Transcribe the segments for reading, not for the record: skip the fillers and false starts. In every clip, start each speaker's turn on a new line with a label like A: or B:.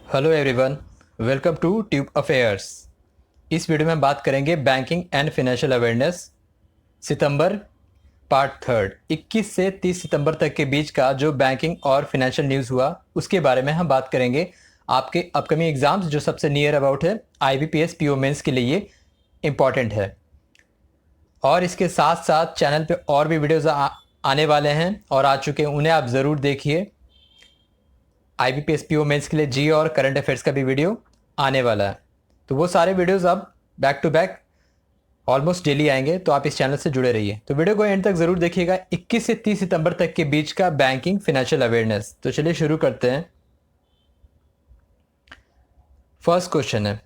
A: Hello everyone, welcome to tube affairs. इस video में हम बात करेंगे बैंकिंग एंड फाइनेंशियल अवेयरनेस सितंबर पार्ट थर्ड 21 से 30 सितंबर तक के बीच का जो बैंकिंग और फाइनेंशियल न्यूज़ हुआ उसके बारे में हम बात करेंगे। आपके अपकमिंग एग्जाम्स जो सबसे नियर अबाउट है IBPS PO मेंस के लिए ये इम्पॉर्टेंट है। और इसके साथ साथ चैनल पे और भी वीडियोज़ आने वाले हैं और आ चुके हैं, उन्हें आप ज़रूर देखिए। IBPS PO मेंस के लिए जी और करंट अफेयर्स का भी वीडियो आने वाला है, तो वो सारे वीडियोस अब back to back almost daily आएंगे, तो आप इस चैनल से जुड़े रहिए। तो वीडियो को एंड तक ज़रूर देखिएगा। 21 से 30 सितंबर तक के बीच का बैंकिंग फाइनेंशियल अवेयरनेस। तो चलिए शुरू करते हैं। फर्स्ट क्वेश्चन है,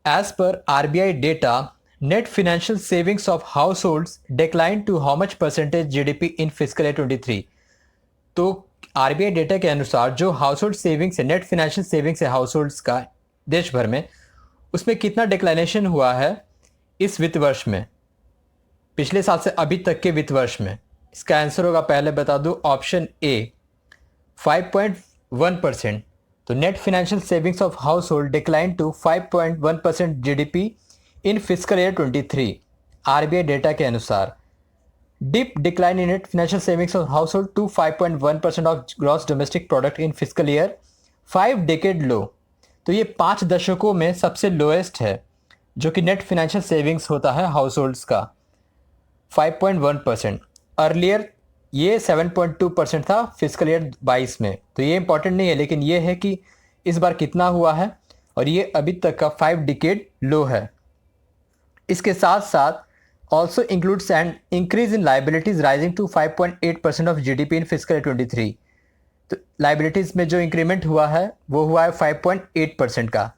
A: as per RBI data net financial savings of households decline to how much percentage GDP in physical year 23। तो RBI डेटा के अनुसार जो हाउस होल्ड सेविंग्स है, नेट फाइनेंशियल सेविंग्स है हाउस होल्ड्स का देश भर में, उसमें कितना डिक्लाइनेशन हुआ है इस वित्त वर्ष में, पिछले साल से अभी तक के वित्त वर्ष में। इसका आंसर होगा, पहले बता दूं, ऑप्शन ए 5.1%। तो net financial savings of household decline to 5.1% GDP in physical year 23 RBI data के अनुसार। Deep decline in net financial savings of household to 5.1% of gross domestic product in fiscal year 5 decade low। तो ये 5 दशकों में सबसे lowest है जो कि नेट फाइनेंशियल सेविंग्स होता है हाउस होल्ड्स का, 5.1%। अर्लियर ये 7.2% था फिजिकल ईयर 22 में। तो ये इंपॉर्टेंट नहीं है, लेकिन ये है कि इस बार कितना हुआ है, और ये अभी तक का 5 डिकेड लो है। इसके साथ साथ also includes an increase in liabilities rising to 5.8% of GDP in fiscal year 23। तो liabilities में जो इंक्रीमेंट हुआ है वो हुआ है 5.8% का।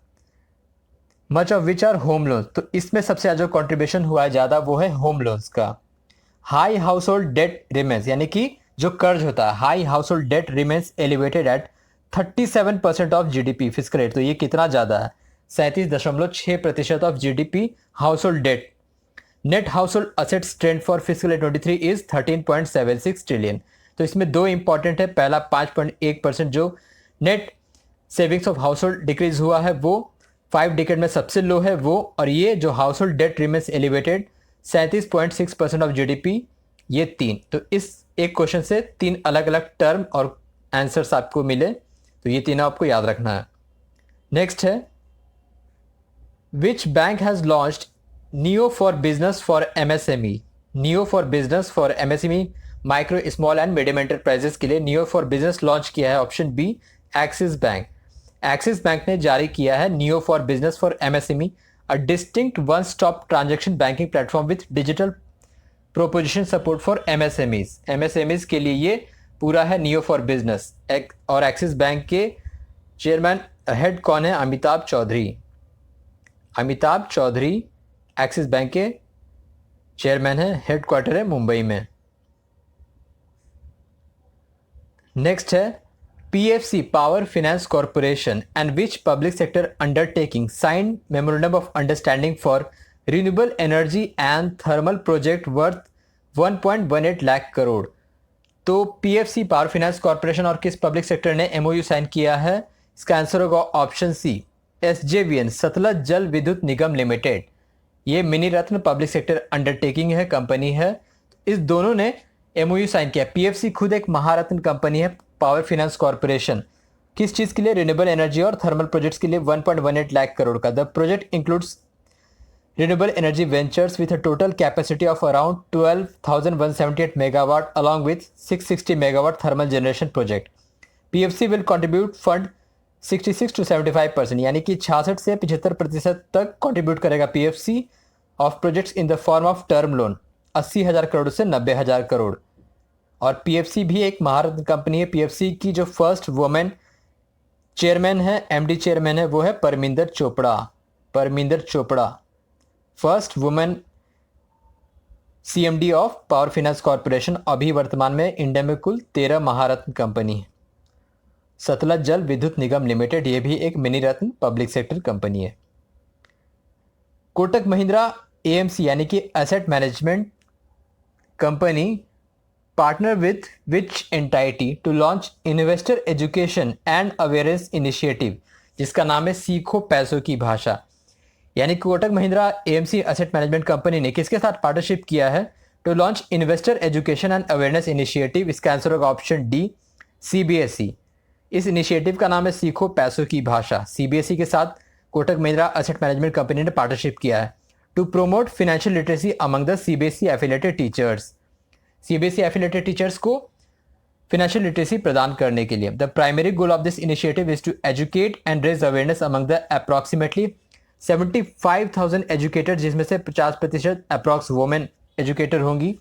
A: Much of which are home loans. तो इसमें सबसे ज़्यादा जो कॉन्ट्रीब्यूशन हुआ है ज़्यादा वो है होम लोन्स का। High household debt remains, यानी कि जो कर्ज होता है, high household debt remains elevated at 37% of GDP physical year. तो ये कितना ज़्यादा है, 37.6% of GDP household debt. Net household assets trend for physical 23 is 13.76 trillion. तो इसमें दो इंपॉर्टेंट है, पहला 5.1% जो net savings of household decrease हुआ है वो 5 डिकेड में सबसे लो है वो, और ये जो household debt remains elevated 37.6% of GDP, ये तीन। तो इस एक क्वेश्चन से 3 अलग अलग टर्म और आंसर्स आपको मिले, तो ये तीनों आपको याद रखना है। नेक्स्ट है, which bank has launched neo for business for MSME। Neo for business for MSME, micro small and medium enterprises के लिए नियो फॉर बिजनेस लॉन्च किया है। Option B Axis bank. Axis bank ने जारी किया है neo for business for MSME, a distinct one stop transaction banking platform with digital proposition support for MSMEs। MSMEs के लिए ये पूरा है नियो फॉर बिजनेस। और एक्सिस बैंक के चेयरमैन हेड कौन है, अमिताभ चौधरी। अमिताभ चौधरी एक्सिस बैंक के चेयरमैन है, हेडक्वार्टर है मुंबई में। नेक्स्ट है, PFC power finance corporation and which public sector undertaking sign memorandum of understanding for renewable energy and thermal project worth 1.18 lakh crore. तो PFC पावर फाइनेंस कॉर्पोरेशन और किस पब्लिक सेक्टर ने MOU sign किया है, इसका आंसर होगा ऑप्शन सी SJVN, Sutlej जल विद्युत निगम लिमिटेड। ये मिनी रत्न पब्लिक सेक्टर अंडरटेकिंग है, कंपनी है। इस दोनों ने MOU साइन किया। PFC खुद एक महारत्न कंपनी है, पावर फाइनेंस कॉर्पोरेशन किस चीज़ के लिए, रिन्यूएबल एनर्जी और थर्मल प्रोजेक्ट्स के लिए 1.18 लाख करोड़ का। The project includes renewable energy ventures with a total capacity of around 12,178 megawatt along with 660 megawatt thermal generation project. PFC will contribute fund 66 to 75%, यानी कि 66 से 75% तक कंट्रीब्यूट करेगा PFC of projects in the form of term loan, 80,000 crore से 90,000 करोड़। और PFC भी एक महारत्न company है। PFC की जो फर्स्ट वुमेन चेयरमैन है, MD चेयरमैन है, वो है Parminder Chopra. Parminder Chopra first women CMD of power finance corporation. अभी वर्तमान में इंडिया में कुल 13 महारत्न कंपनी है। सतलज जल विद्युत निगम लिमिटेड, ये भी एक मिनी रत्न पब्लिक सेक्टर कंपनी है। कोटक महिंद्रा AMC यानी कि asset management company partner with which entity to launch investor education and awareness initiative, जिसका नाम है सीखो पैसों की भाषा। यानी Kotak Mahindra AMC asset management company ने किसके साथ पार्टनरशिप किया है? To launch investor education and awareness initiative. इसका आंसर होगा ऑप्शन डी, सीबीएसई। इस इनिशिएटिव का नाम है सीखो पैसों की भाषा। सीबीएसई के साथ Kotak Mahindra asset management company ने पार्टनरशिप किया है to promote financial literacy among the CBSE affiliated teachers. CBSE affiliated teachers को फाइनेंशियल लिटरेसी प्रदान करने के लिए। The primary goal of this initiative is to educate and raise awareness among the approximately 75,000 educator, जिसमें से 50% approx women educator होंगी,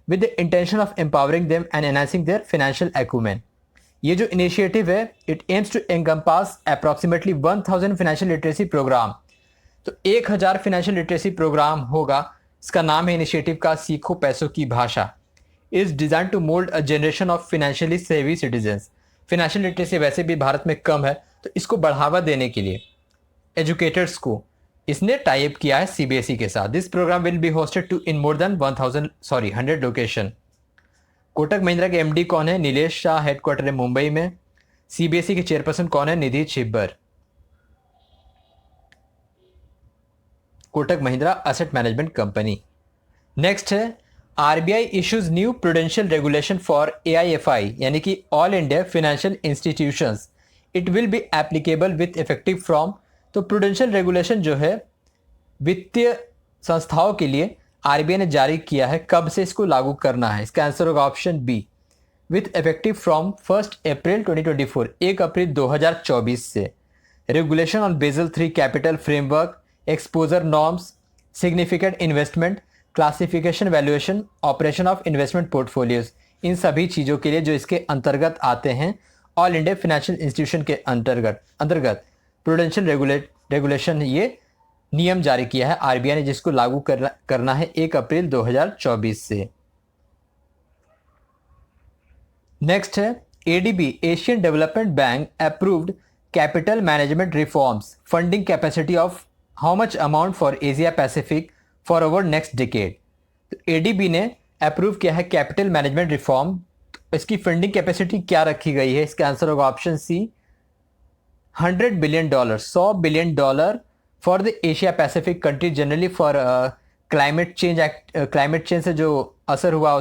A: with the intention of empowering them and enhancing their financial acumen. ये जो initiative है it aims to encompass approximately 1000 financial literacy program. तो 1000 financial literacy programme होगा। इसका नाम है इनिशिएटिव का सीखो पैसों की भाषा। Is design to mould a generation of financially savvy citizens. Financial literacy वैसे भी भारत में कम है, तो इसको बढ़ावा देने के लिए एजुकेटर्स को इसने टाई अप किया है सीबीएसई के साथ। This program will be hosted to in more than 100 location. Kotak Mahindra के एमडी कौन है? नीलेश शाह, हेडक्वार्टर है मुंबई में। सीबीएसई के चेयरपर्सन कौन है? Nidhi Chhibber. Kotak Mahindra asset management company. Next है RBI issues new prudential regulation for AIFI, यानी कि all India financial institutions. It will be applicable with effective from. तो प्रूडेंशियल रेगुलेशन जो है वित्तीय संस्थाओं के लिए आरबीआई ने जारी किया है, कब से इसको लागू करना है? इसका आंसर होगा option B, with effective from 1 अप्रैल 2024, 1 अप्रैल 2024 से। Regulation on Basel 3 capital framework, exposure norms, significant investment, classification, valuation, operation of investment portfolios, इन सभी चीज़ों के लिए जो इसके अंतर्गत आते हैं ऑल इंडिया फाइनेंशियल इंस्टीट्यूशन के अंतर्गत प्रूडेंशियल रेगुलेशन, ये नियम जारी किया है आरबीआई ने, जिसको लागू करना है 1 अप्रैल 2024 से। नेक्स्ट है ADB, Asian development bank approved capital management reforms, funding capacity of how much amount for Asia Pacific for over next decade. तो एडीबी ने अप्रूव किया है कैपिटल मैनेजमेंट रिफॉर्म। इसकी फंडिंग कैपेसिटी क्या रखी गई है? इसका आंसर होगा option C, $100 billion, $100 billion for the Asia Pacific country generally for climate change से जो असर हुआ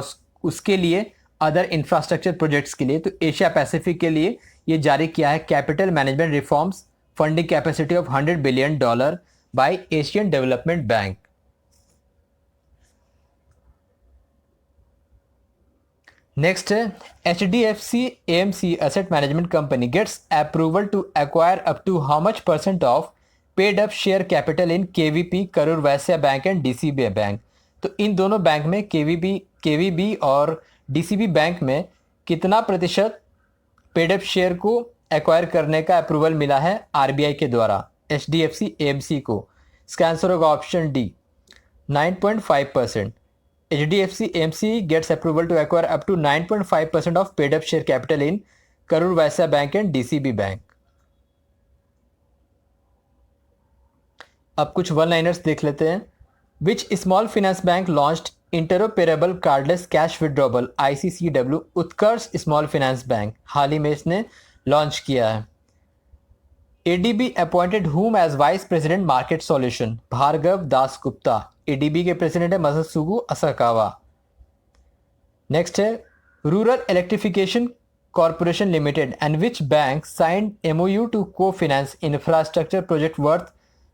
A: उसके लिए, अदर इंफ्रास्ट्रक्चर प्रोजेक्ट्स के लिए। तो एशिया पैसिफिक के लिए ये जारी किया है capital management reforms, funding capacity of $100 billion by Asian development bank. Next है HDFC AMC asset management company gets approval to acquire up to how much % of paid up share capital in KVP, Karur Vysya bank and DCB bank. तो इन दोनों bank में केवीबी और DCB bank में कितना प्रतिशत paid up share को acquire करने का अप्रूवल मिला है आरबीआई के द्वारा HDFC AMC को? इसका आंसर होगा option D, 9.5%। HDFC AMC gets approval to acquire up to 9.5% of paid up share capital in Karur Vysya Bank and DCB Bank। अब कुछ वन लाइनर्स देख लेते हैं। Which small finance bank launched interoperable cardless cash withdrawal ICCW? Utkarsh small finance bank, हाल ही में इसने launch किया है। ADB appointed whom as vice president market solution? Bhargav Das Gupta. ADB के प्रेसिडेंट है मसत्सुगु असाकावा। नेक्स्ट है rural electrification corporation limited and which bank signed MOU to co finance infrastructure project worth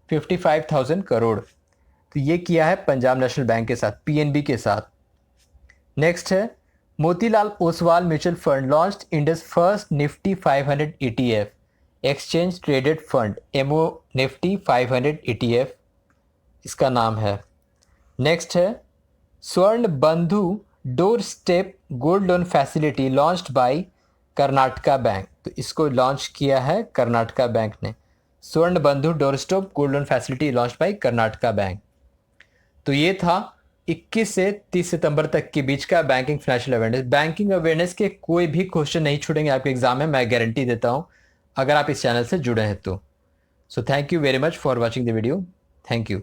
A: 55,000 crore? तो ये किया है पंजाब नेशनल बैंक के साथ, PNB के साथ। नेक्स्ट है Motilal Oswal mutual fund launched India's first Nifty 500 ETF, exchange traded fund, MO Nifty 500 ETF इसका नाम है। नेक्स्ट है स्वर्ण बंधु door step gold loan facility launched by Karnataka bank. तो इसको लॉन्च किया है कर्नाटका बैंक ने। स्वर्ण बंधु door step gold loan facility launch by Karnataka bank. तो ये था 21 से 30 सितंबर तक के बीच का banking financial awareness. Banking awareness के कोई भी क्वेश्चन नहीं छूटेंगे आपके एग्जाम में, मैं गारंटी देता हूँ, अगर आप इस चैनल से जुड़े हैं तो। So thank you very much for watching the video. Thank you.